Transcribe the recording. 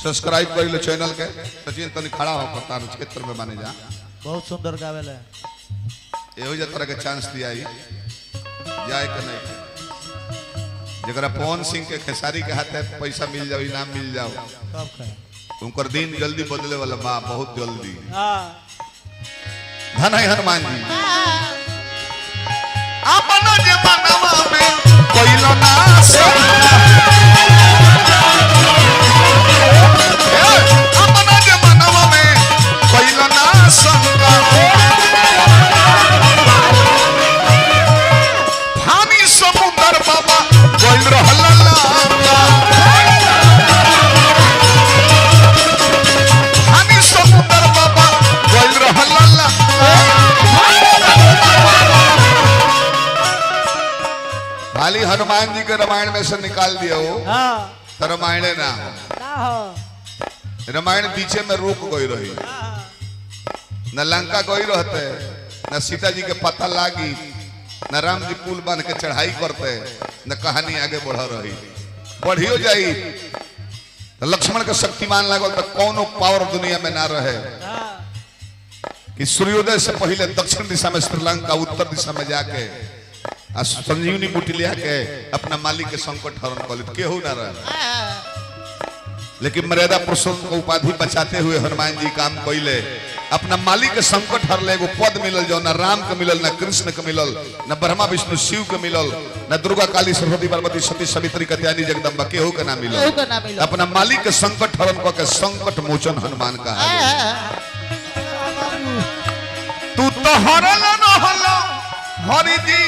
Subscribe कर लो channel के। सचिन तनी खड़ा हो पता क्षेत्र में माने जा बहुत सुंदर गावेला एहो तरह के चांस दिया जाए के नहीं जरा पवन सिंह के खेसारी के हाथ पैसा मिल जाओ इनाम मिल जाओ कब कहे उनकर दिन जल्दी बदले वाला बा बहुत जल्दी। हां धन है हनुमान जी अपना जमाना में कोइलो ना अपना जमाना में कोइलो ना संगा पानी समुद्र बाबा कोइल रहला पानी समुद्र बाबा कोइल रहला खाली हनुमान जी के रामायण में से निकाल दिया हो। हां तो रामायण ना हो रामायण पीछे में रुक गई रही न लंका गई रहते न सीता जी के पता लागी न राम जी पुल बन के चढ़ाई करते न कहानी आगे बढ़ रही बढ़ियो जाई तो लक्ष्मण के शक्तिमान लागल तो कौनो पावर दुनिया में ना रहे कि सूर्योदय से पहले दक्षिण दिशा में श्रीलंका उत्तर दिशा में जाके संजीवनी बूटी लिया के अपना मालिक के संकट हरण कर केहू ना रहे। लेकिन मर्यादा पुरुषोत्तम को उपाधि बचाते हुए हनुमान जी काम कैले अपना मालिक के संकट हर ले पद मिलल जो न राम के मिलल न कृष्ण के मिलल न ब्रह्मा विष्णु शिव के मिलल न दुर्गा काली सरस्वती पार्वती सती सावित्री कत्यानी जगदम्बा केहू के ना मिलल अपना मालिक के संकट हरण करके संकट मोचन हनुमान का तू तो हरल न हलो हरि जी